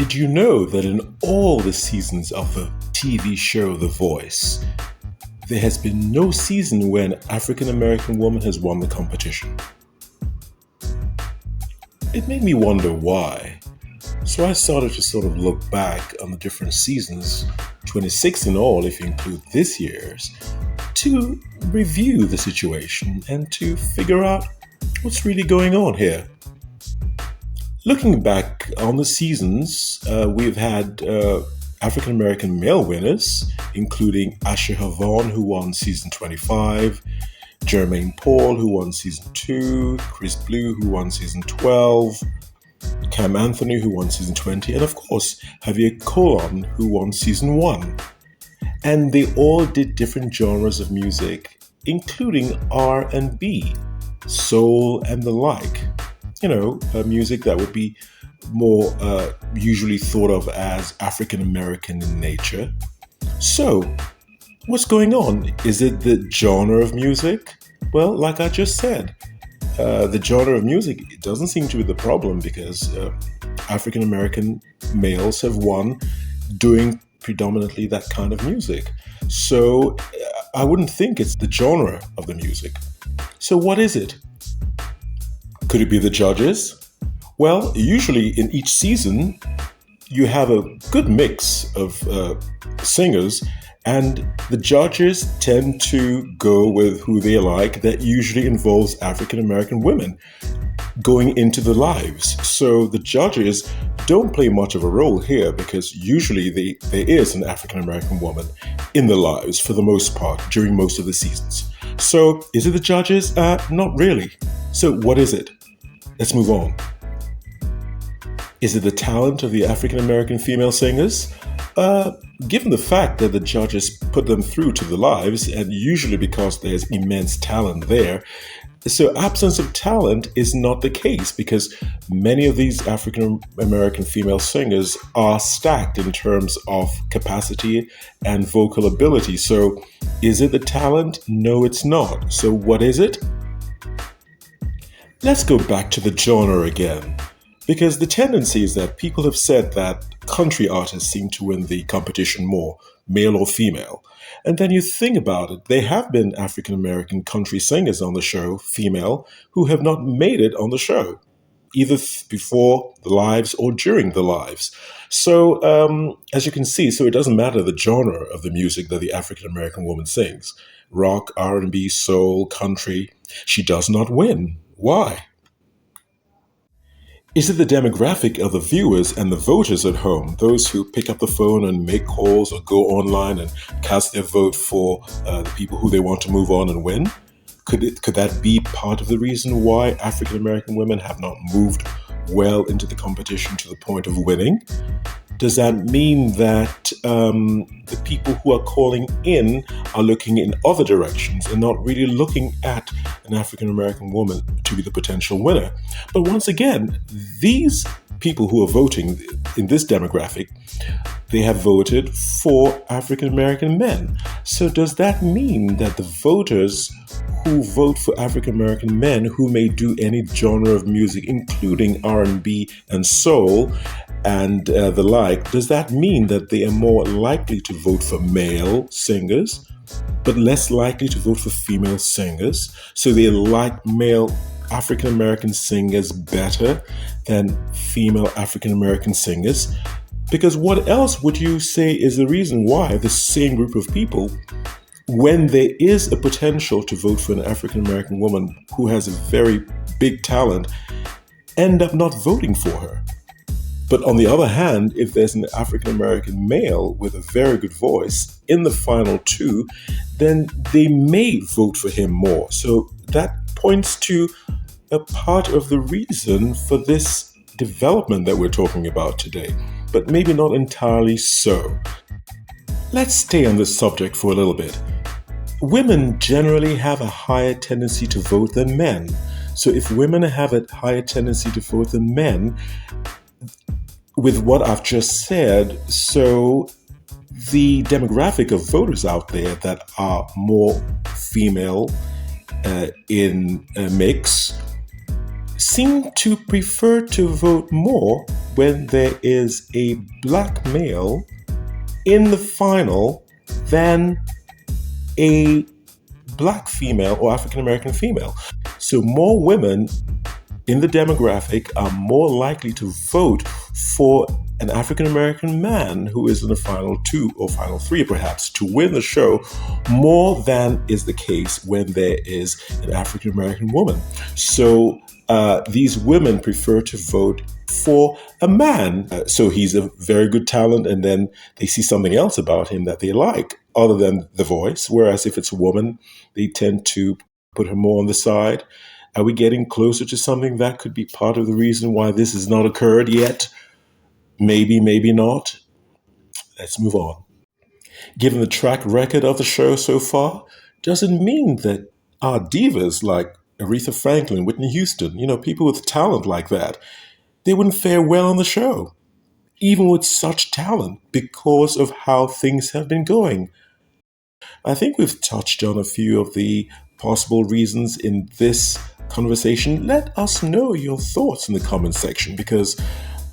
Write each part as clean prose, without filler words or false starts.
Did you know that in all the seasons of the TV show The Voice, there has been no season where an African American woman has won the competition? It made me wonder why. So I started to sort of look back on the different seasons, 26 in all if you include this year's, to review the situation and to figure out what's really going on here. Looking back on the seasons, we've had African American male winners, including Asher Havon, who won season 25, Jermaine Paul, who won season 2, Chris Blue, who won season 12, Cam Anthony, who won season 20, and of course, Javier Colon, who won season 1. And they all did different genres of music, including R&B, soul, and the like. You know, music that would be more usually thought of as African American in nature. So, what's going on? Is it the genre of music? Well, like I just said, the genre of music doesn't seem to be the problem because African American males have won doing predominantly that kind of music. So, I wouldn't think it's the genre of the music. So, what is it? Could it be the judges? Well, usually in each season, you have a good mix of singers, and the judges tend to go with who they like. That usually involves African American women going into the lives. So the judges don't play much of a role here because usually there is an African American woman in the lives for the most part during most of the seasons. So is it the judges? Not really. So what is it? Let's move on. Is it the talent of the African American female singers? Given the fact that the judges put them through to the lives, and usually because there's immense talent there, so absence of talent is not the case because many of these African American female singers are stacked in terms of capacity and vocal ability. So is it the talent? No, it's not. So what is it? Let's go back to the genre again, because the tendency is that people have said that country artists seem to win the competition more, male or female. And then you think about it, there have been African American country singers on the show, female, who have not made it on the show, either before the lives or during the lives. So as you can see, so it doesn't matter the genre of the music that the African American woman sings, rock, R&B, soul, country, she does not win. Why? Is it the demographic of the viewers and the voters at home, those who pick up the phone and make calls or go online and cast their vote for the people who they want to move on and win? Could that be part of the reason why African American women have not moved well into the competition to the point of winning? Does that mean that the people who are calling in are looking in other directions and not really looking at an African American woman to be the potential winner? But once again, these people who are voting in this demographic, they have voted for African American men. So does that mean that the voters who vote for African American men who may do any genre of music, including R&B and soul, and the like, does that mean that they are more likely to vote for male singers, but less likely to vote for female singers? So they like male African American singers better than female African American singers? Because what else would you say is the reason why the same group of people, when there is a potential to vote for an African American woman who has a very big talent, end up not voting for her? But on the other hand, if there's an African American male with a very good voice in the final two, then they may vote for him more. So that points to a part of the reason for this development that we're talking about today, but maybe not entirely so. Let's stay on this subject for a little bit. Women generally have a higher tendency to vote than men. So if women have a higher tendency to vote than men, with what I've just said, so the demographic of voters out there that are more female in a mix seem to prefer to vote more when there is a black male in the final than a black female or African American female. So more women in the demographic are more likely to vote for an African American man who is in the final two or final three, perhaps, to win the show, more than is the case when there is an African American woman. So these women prefer to vote for a man. So he's a very good talent, and then they see something else about him that they like, other than the voice. Whereas if it's a woman, they tend to put her more on the side. Are we getting closer to something that could be part of the reason why this has not occurred yet? Maybe, maybe not. Let's move on. Given the track record of the show so far, doesn't mean that our divas like Aretha Franklin, Whitney Houston, people with talent like that, they wouldn't fare well on the show, even with such talent, because of how things have been going. I think we've touched on a few of the possible reasons in this conversation. Let us know your thoughts in the comment section, because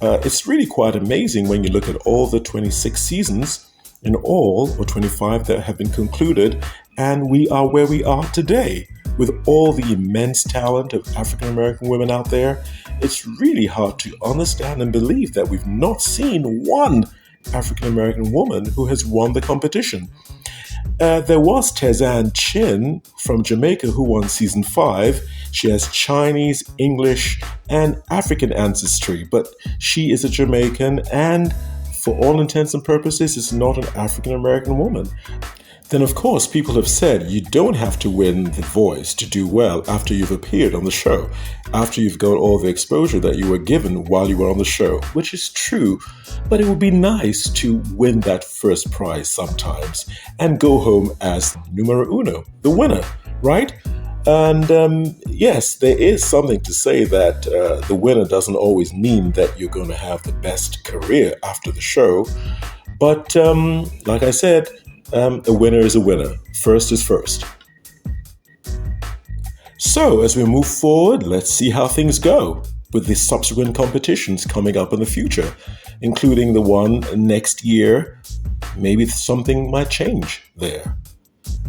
it's really quite amazing when you look at all the 26 seasons in all, or 25 that have been concluded, and we are where we are today. With all the immense talent of African American women out there, it's really hard to understand and believe that we've not seen one African American woman who has won the competition. There was Tessanne Chin from Jamaica who won season 5. She has Chinese, English, and African ancestry, but she is a Jamaican and, for all intents and purposes, is not an African American woman. Then, of course, people have said you don't have to win The Voice to do well after you've appeared on the show, after you've got all the exposure that you were given while you were on the show, which is true, but it would be nice to win that first prize sometimes and go home as numero uno, the winner, right? And yes, there is something to say that the winner doesn't always mean that you're going to have the best career after the show, but like I said, a winner is a winner. First is first. So, as we move forward, let's see how things go with the subsequent competitions coming up in the future, including the one next year. Maybe something might change there.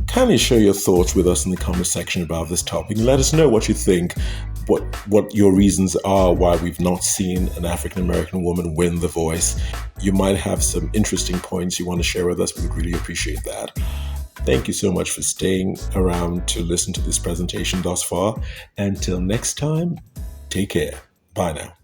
Kindly share your thoughts with us in the comment section about this topic and let us know what you think, what your reasons are why we've not seen an African American woman win The Voice. You might have some interesting points you want to share with us. We would really appreciate that. Thank you so much for staying around to listen to this presentation thus far. Until next time, take care. Bye now.